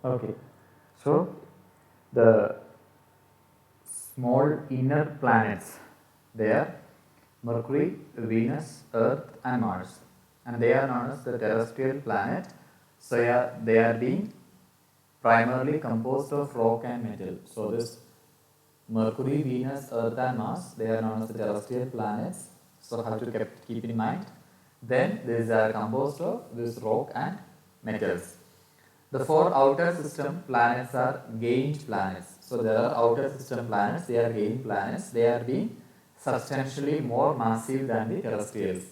Okay, so the small inner planets, they are Mercury, Venus, Earth, and Mars, and they are known as the terrestrial planet. So yeah, they are being primarily composed of rock and metal. So this Mercury, Venus, Earth, and Mars, they are known as the terrestrial planets. So have to keep in mind. Then these are composed of this rock and metals. The four outer system planets are gained planets. So there are outer system planets, they are gained planets. They are being substantially more massive than the terrestrials.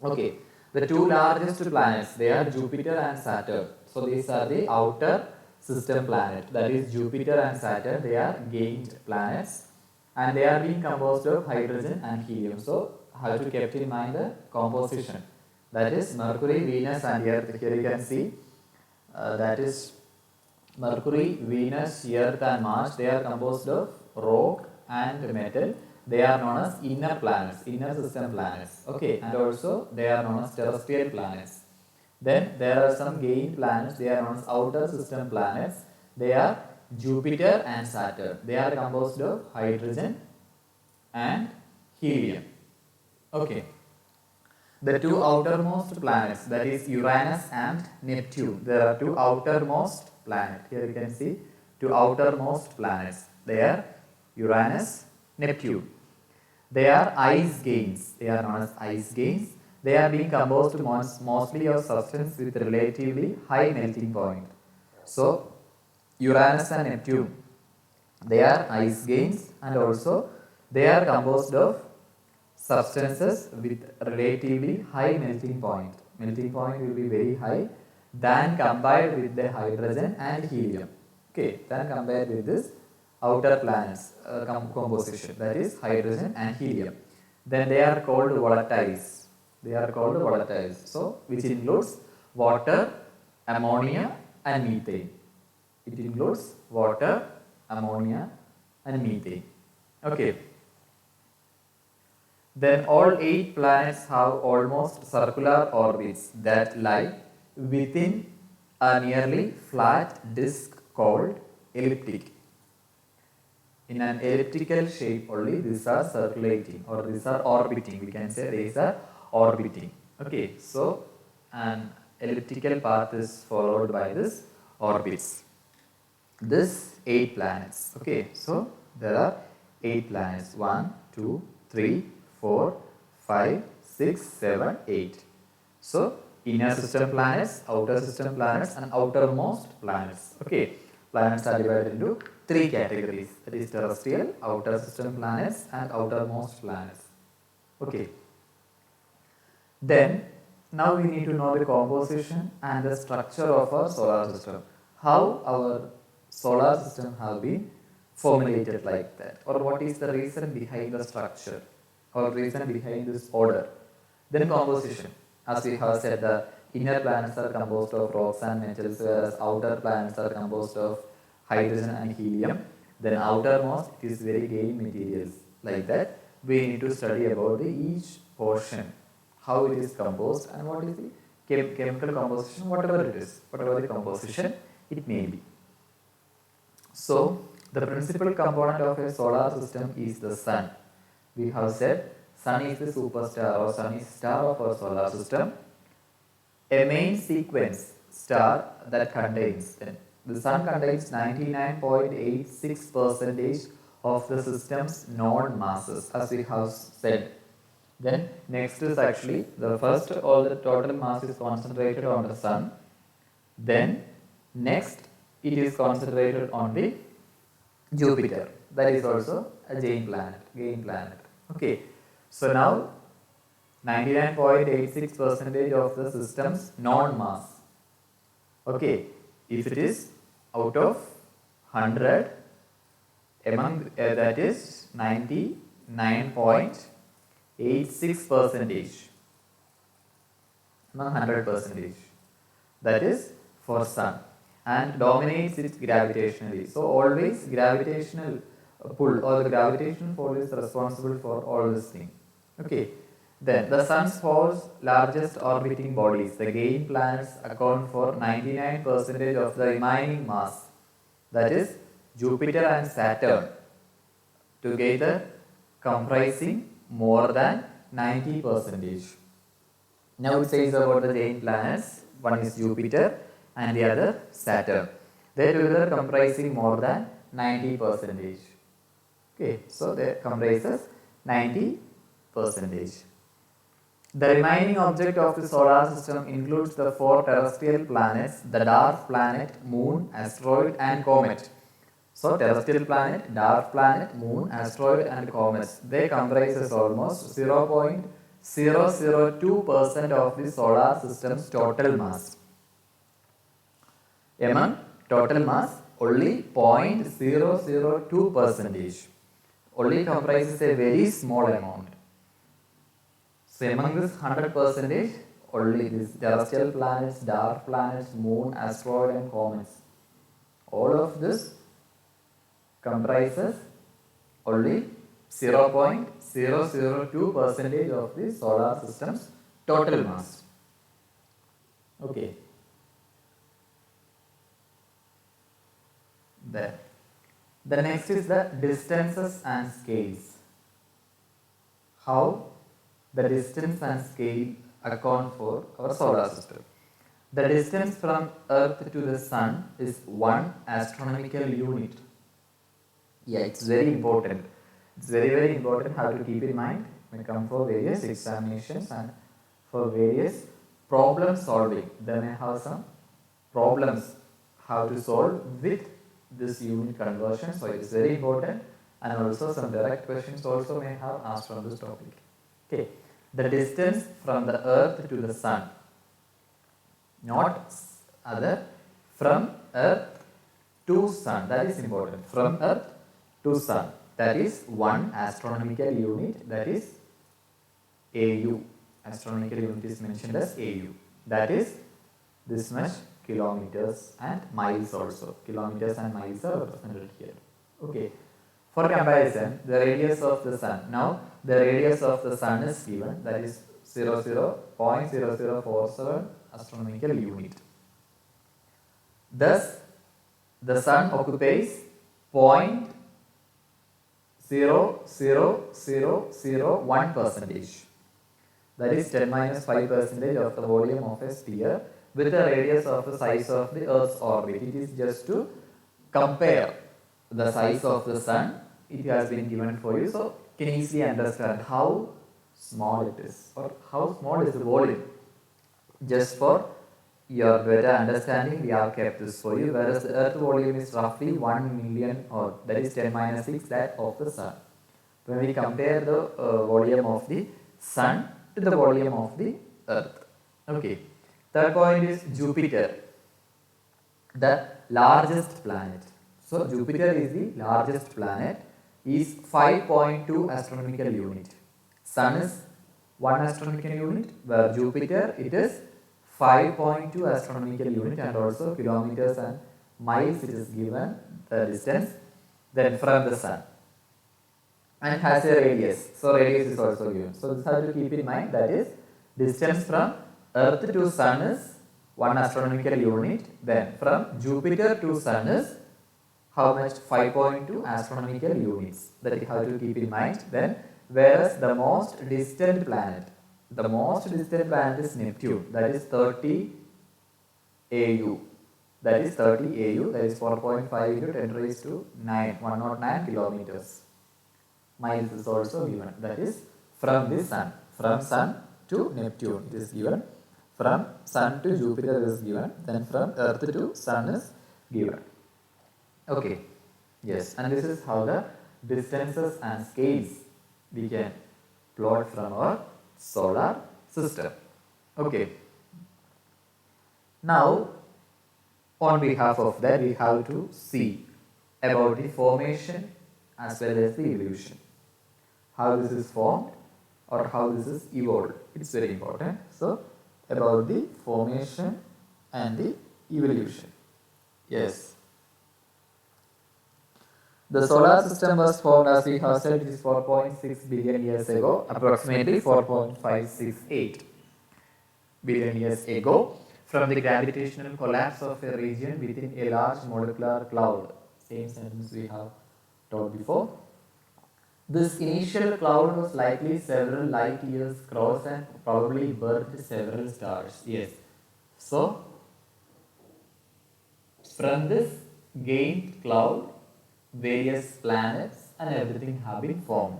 Okay, the two largest planets, they are Jupiter and Saturn. So these are the outer system planet, that is Jupiter and Saturn. They are gained planets and they are being composed of hydrogen and helium. So have to keep in mind the composition, that is Mercury, Venus, and Earth. Here you can see that is Mercury, Venus, Earth, and Mars. They are composed of rock and metal. They are known as inner planets, inner system planets. Okay, and also they are known as terrestrial planets. Then there are some gained planets. They are known as outer system planets. They are Jupiter and Saturn. They are composed of hydrogen and helium. Okay. The two outermost planets, that is Uranus and Neptune. There are two outermost planets. Here you can see two outermost planets. They are Uranus, Neptune. They are ice giants. They are known as ice giants. They are being composed mostly of substance with relatively high melting point. So Uranus and Neptune, they are ice giants, and also they are composed of substances with relatively high melting point. Melting point will be very high than compared with the hydrogen and helium. Okay, than compared with this outer planets composition, that is hydrogen and helium. Then they are called volatiles. They are called volatiles. So which includes water, ammonia, and methane. It includes water, ammonia, and methane. Okay. Then all 8 planets have almost circular orbits that lie within a nearly flat disk called elliptic. In an elliptical shape only, these are circulating, or these are orbiting. We can say these are orbiting. Okay, so an elliptical path is followed by this orbits. This 8 planets. Okay, so there are 8 planets. 1, 2, 3, 4, 5, 6, 7, 8. So inner system planets, outer system planets, and outermost planets. Okay, planets are divided into 3 categories, that is terrestrial, outer system planets, and outermost planets. Okay. Then now we need to know the composition and the structure of our solar system. How our solar system have been formulated like that, or what is the reason behind the structure, or reason behind this order. Then composition, as we have said, the inner planets are composed of rocks and metals, whereas outer planets are composed of hydrogen and helium. Then outermost is very gain materials, like that. We need to study about each portion, how it is composed, and what is the chemical composition, whatever it is, whatever the composition it may be. So the principal component of a solar system is the sun. We have said sun is the superstar, or sun is star of our solar system. A main sequence star that contains, the sun contains 99.86% of the system's known masses, as we have said. Then next is actually the first, all the total mass is concentrated on the sun. Then next it is concentrated on the Jupiter. That is also a giant planet. Okay. So now 99.86% of the system's known mass. Okay. If it is out of 100, among that is 99.86% among 100%. That is for sun, and dominates it gravitationally. So always gravitational pull, or the gravitational pull is responsible for all this thing. Okay. Then the sun's four largest orbiting bodies, the giant planets, account for 99% of the remaining mass, that is Jupiter and Saturn, together comprising more than 90%. Now it says about the giant planets, one is Jupiter and the other Saturn. They together comprising more than 90%. Okay, so they comprises 90%. The remaining object of the solar system includes the four terrestrial planets, the dwarf planet, moon, asteroid and comet. So terrestrial planet, dwarf planet, moon, asteroid and comets, they comprises almost 0.002% of the solar system's total mass. Among total mass, only 0.002% only comprises a very small amount. So among this 100%, only these terrestrial planets, dwarf planets, moon, asteroid and comets, all of this comprises only 0.002% of the solar system's total mass. Okay. Then the next is the distances and scales. How the distance and scale account for our solar system. The distance from Earth to the Sun is 1 astronomical unit. Yeah, it's very important. It's very important how to keep in mind when it comes for various examinations and for various problem solving. They may have some problems how to solve with this unit conversion. So it's very important, and also some direct questions also may have asked from this topic. Okay, the distance from the Earth to the Sun, not other, from Earth to Sun, that is important. From Earth to Sun, that is 1 astronomical unit, that is AU. Astronomical unit is mentioned as AU. That is this much kilometers and miles also. Kilometers and miles are represented here. Okay. For comparison, the radius of the Sun. Now, the radius of the Sun is given, that is 0.0047 astronomical unit. Thus, the Sun occupies 0.00001%. That is 10 minus 5% of the volume of a sphere with the radius of the size of the Earth's orbit. It is just to compare the size of the Sun. It has been given for you, so you can easily understand how small it is or how small is the volume. Just for your better understanding, we have kept this for you, whereas the Earth volume is roughly 1 million, or that is 10 minus 6 that of the Sun. When we compare the volume of the Sun to the volume of the Earth. Okay. Third point is Jupiter, the largest planet. So Jupiter is the largest planet, is 5.2 astronomical unit. Sun is 1 astronomical unit, where Jupiter it is 5.2 astronomical unit, and also kilometers and miles it is given the distance then from the Sun, and has a radius. So radius is also given. So this have to keep in mind, that is distance from Earth to Sun is 1 astronomical unit. Then from Jupiter to Sun is how much? 5.2 astronomical units. That you have to keep in mind. Then whereas the most distant planet is Neptune. That is 30 AU. That is 30 AU. That is 4.5 into 10 raised to 9, 109 kilometers. Miles is also given. That is from the Sun. From Sun to Neptune it is given. From Sun to Jupiter is given. Then from Earth to Sun is given. Okay. Yes. And this is how the distances and scales we can plot from our solar system. Okay. Now, on behalf of that, we have to see about the formation as well as the evolution. How this is formed or how this is evolved. It's very important. So, about the formation and the evolution. Yes. The solar system was formed, as we have said, it is 4.6 billion years ago, approximately 4.568 billion years ago, from the gravitational collapse of a region within a large molecular cloud. Same sentence we have told before. This initial cloud was likely several light years across and probably birthed several stars. Yes. So, from this gained cloud, various planets and everything have been formed.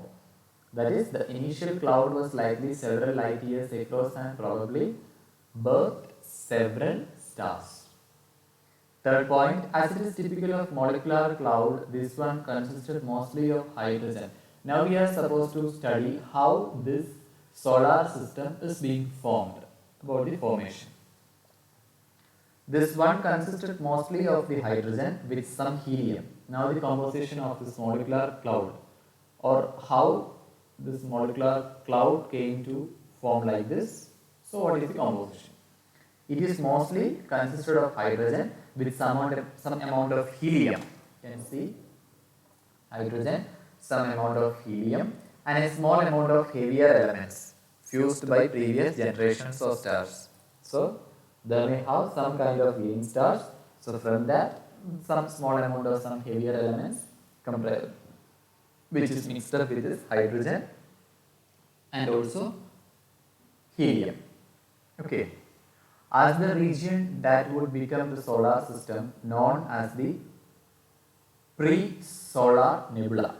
That is, the initial cloud was likely several light years across and probably birthed several stars. Third point, as it is typical of molecular cloud, this one consisted mostly of hydrogen. Now we are supposed to study how this solar system is being formed, about the formation. This one consisted mostly of the hydrogen with some helium. Now the composition of this molecular cloud, or how this molecular cloud came to form like this. So what is the composition? It is mostly consisted of hydrogen with some amount of helium. You can see hydrogen, some amount of helium, and a small amount of heavier elements fused by previous generations of stars. So they may have some kind of lean stars. So from that, some small amount of some heavier elements which is mixed up with this hydrogen and also helium. Okay. As the region that would become the solar system known as the pre-solar nebula.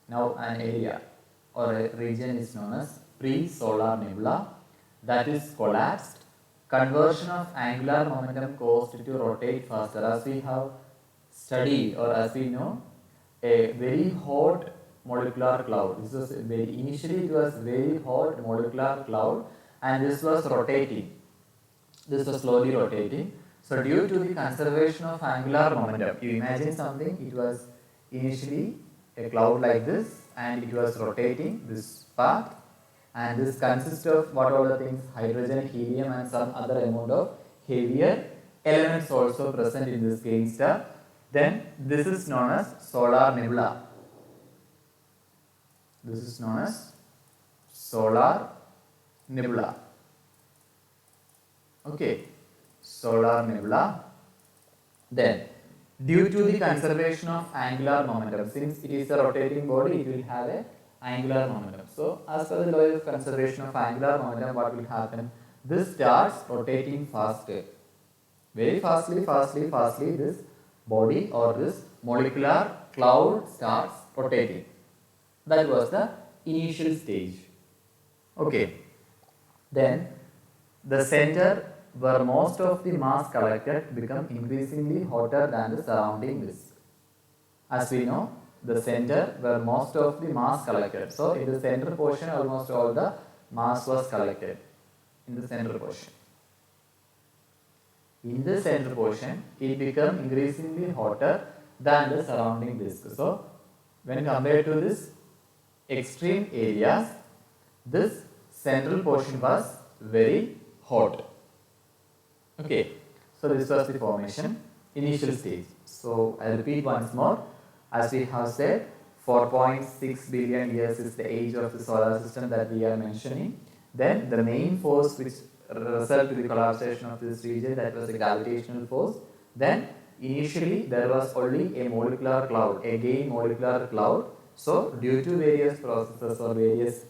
Now an area or a region is known as pre-solar nebula that is collapsed. Conversion of angular momentum caused it to rotate faster. As we have studied, or as we know, a very hot molecular cloud. This was initially it was very hot molecular cloud, and this was rotating. This was slowly rotating. So due to the conservation of angular momentum, you imagine something, it was initially a cloud like this and it was rotating this part, and this consists of what all the things, hydrogen, helium and some other amount of heavier elements also present in this gain star. Then this is known as solar nebula. This is known as solar nebula. Okay, solar nebula. Then, due to the conservation of angular momentum, since it is a rotating body, it will have a angular momentum. So, as per the law of conservation of angular momentum, what will happen? This starts rotating faster. Very fastly, this body or this molecular cloud starts rotating. That was the initial stage. Okay. Then, the center where most of the mass collected become increasingly hotter than the surrounding disk. As we know, the center where most of the mass collected. So, in the center portion, almost all the mass was collected in the center portion. In the center portion, it became increasingly hotter than the surrounding disk. So, when compared to this extreme areas, this central portion was very hot. Okay, so this was the formation, initial stage. So I repeat once more, as we have said, 4.6 billion years is the age of the solar system that we are mentioning. Then the main force which resulted in the collapsation of this region, that was the gravitational force. Then initially there was only a molecular cloud, a gain molecular cloud. So due to various processes or various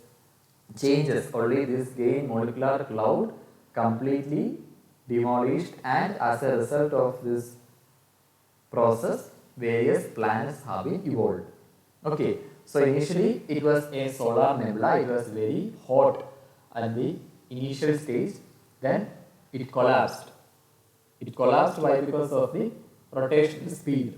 changes, only this gain molecular cloud completely demolished, and as a result of this process, various planets have been evolved. Okay, so initially it was a solar nebula, it was very hot at the initial stage, then it collapsed. It collapsed why? Because of the rotational speed.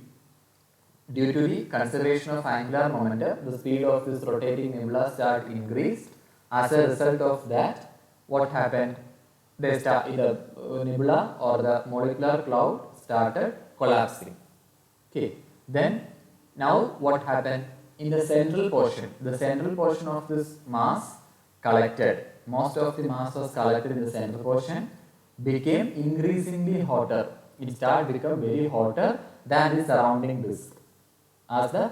Due to the conservation of angular momentum, the speed of this rotating nebula started increased. As a result of that, what happened? The nebula or the molecular cloud started collapsing. Okay. Then, now what happened? In the central portion of this mass collected, most of the mass was collected in the central portion, became increasingly hotter. It started to become very hotter than the surrounding disk. As the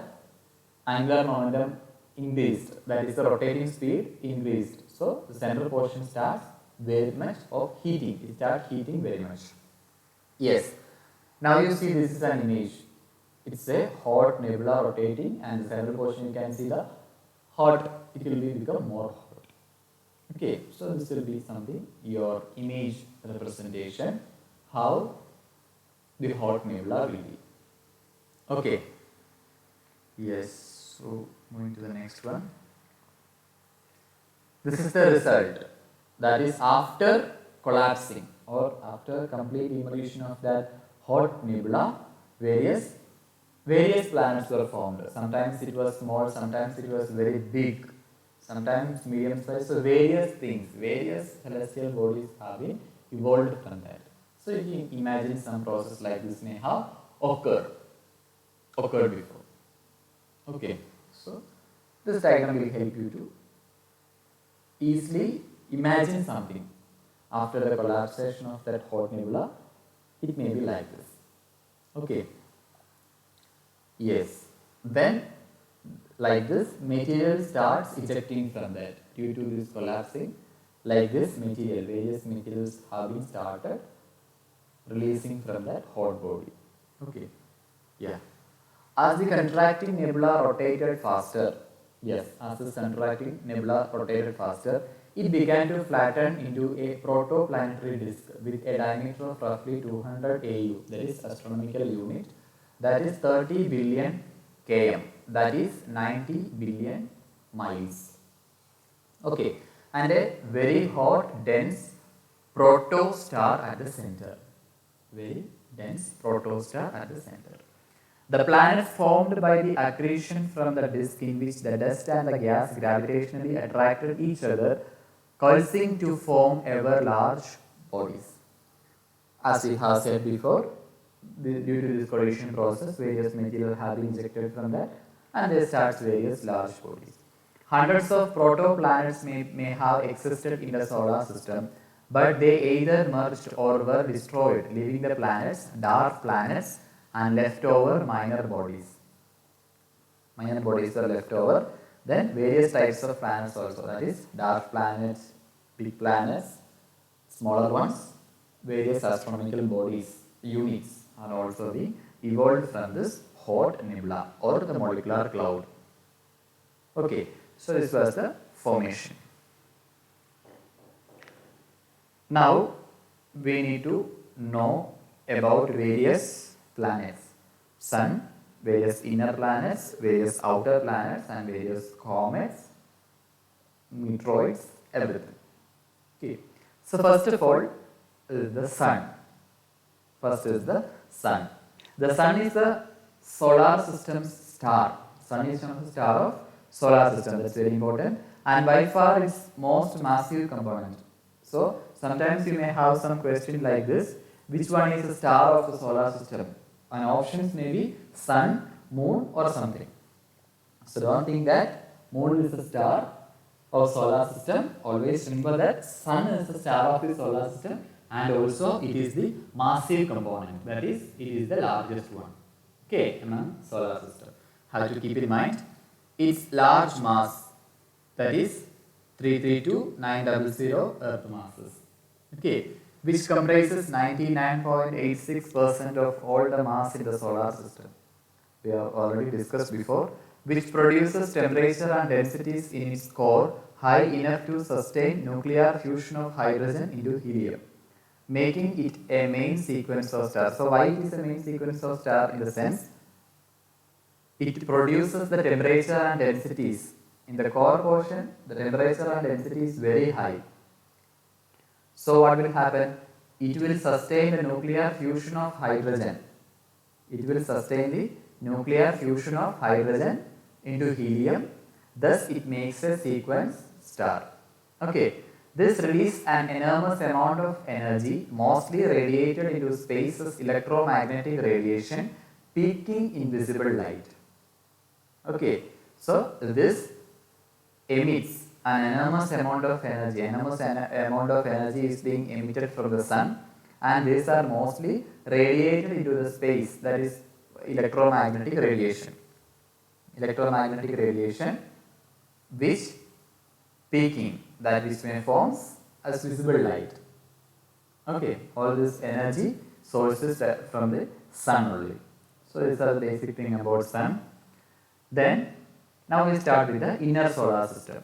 angular momentum increased, that is the rotating speed increased. So the central portion starts very much of heating, it starts heating very much. Yes, now you see this is an image. It's a hot nebula rotating, and the central portion you can see the hot, it will become more hot. Okay, so this will be something, your image representation, how the hot nebula will be. Okay. Yes, so moving to the next one. This is the result, that is after collapsing or after complete evolution of that hot nebula, various planets were formed. Sometimes it was small, sometimes it was very big, sometimes medium size. So various things, various celestial bodies have been evolved from that. So you can imagine some process like this may have occurred before. Okay, so this diagram will help you to easily imagine something after the collapsation of that hot nebula. It may be like this. Okay. Yes. Then, like this, material starts ejecting from that due to this collapsing. Like this, various materials have been started releasing from that hot body. Okay. Yeah. As the contracting nebula rotated faster, yes, as the contracting nebula rotated faster, it began to flatten into a protoplanetary disk with a diameter of roughly 200 AU, that is astronomical unit, that is 30 billion km, that is 90 billion miles. Okay, and a very hot, dense protostar at the center. Very dense protostar at the center. The planets formed by the accretion from the disk in which the dust and the gas gravitationally attracted each other, coalescing to form ever large bodies. As we have said before, due to this collision process, various material have been injected from that, and they start various large bodies. Hundreds of protoplanets may have existed in the solar system, but they either merged or were destroyed, leaving the planets dark planets and leftover minor bodies. Minor bodies are left over. Then various types of planets also, that is dark planets, big planets, smaller ones, various astronomical bodies, units are also being evolved from this hot nebula or the molecular cloud. Okay, so this was the formation. Now we need to know about various planets, Sun, various inner planets, various outer planets, and various comets, meteoroids, everything. Okay. So first of all is the Sun. First is the Sun. The Sun is the solar system's star. Sun is one of the star of solar system. That's very important. And by far its most massive component. So sometimes you may have some question like this: which one is the star of the solar system? And options may be Sun, Moon, or something. So don't think that Moon is the star of solar system. Always remember that Sun is the star of the solar system, and also it is the massive component. That is, it is the largest one. Okay, among solar system. Have to keep in mind its large mass. That is 332,900 Earth masses. Okay, which comprises 99.86% of all the mass in the solar system. We have already discussed before, which produces temperature and densities in its core high enough to sustain nuclear fusion of hydrogen into helium, making it a main sequence of stars. So why it is a main sequence of star? In the sense, it produces the temperature and densities. In the core portion, the temperature and density is very high. So what will happen? It will sustain the nuclear fusion of hydrogen. It will sustain the nuclear fusion of hydrogen into helium. Thus it makes a sequence star. Okay. This releases an enormous amount of energy, mostly radiated into space as electromagnetic radiation, peaking in visible light. Okay. So this emits an enormous amount of energy. Enormous amount of energy is being emitted from the sun, and these are mostly radiated into the space, that is electromagnetic radiation. electromagnetic radiation which peaking, that which may forms as visible light. Okay, all this energy sources from the sun only. So these are the basic thing about sun. Then now we start with the inner solar system.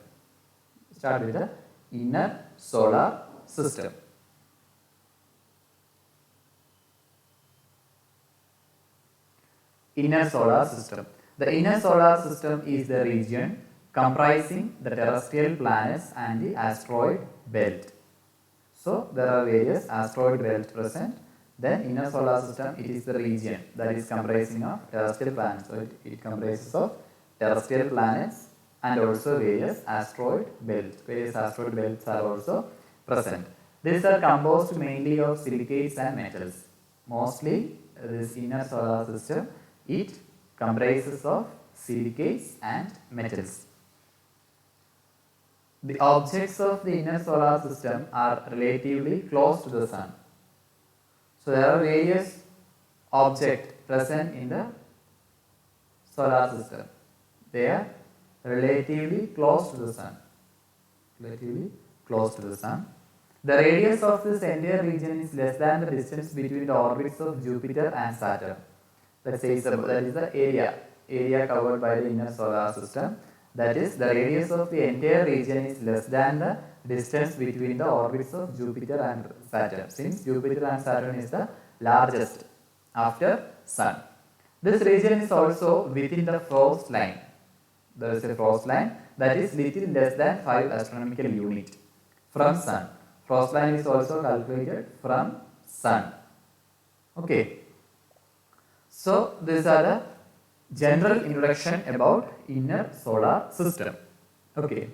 Start with the inner solar system. Inner solar system. The inner solar system is the region comprising the terrestrial planets and the asteroid belt. So there are various asteroid belts present. Then inner solar system, it is the region that is comprising of terrestrial planets. So it comprises of terrestrial planets and also various asteroid belts. Various asteroid belts are also present. These are composed mainly of silicates and metals. Mostly this inner solar system, it comprises of silicates and metals. The objects of the inner solar system are relatively close to the sun. So there are various objects present in the solar system. They are relatively close to the sun. Relatively close to the sun. The radius of this entire region is less than the distance between the orbits of Jupiter and Saturn. Let's say that is the area covered by the inner solar system. That is, the radius of the entire region is less than the distance between the orbits of Jupiter and Saturn, since Jupiter and Saturn is the largest after Sun. This region is also within the frost line. There is a frost line that is little less than 5 astronomical units from Sun. Frost line is also calculated from Sun. Okay. So these are the general introduction about inner solar system. Okay.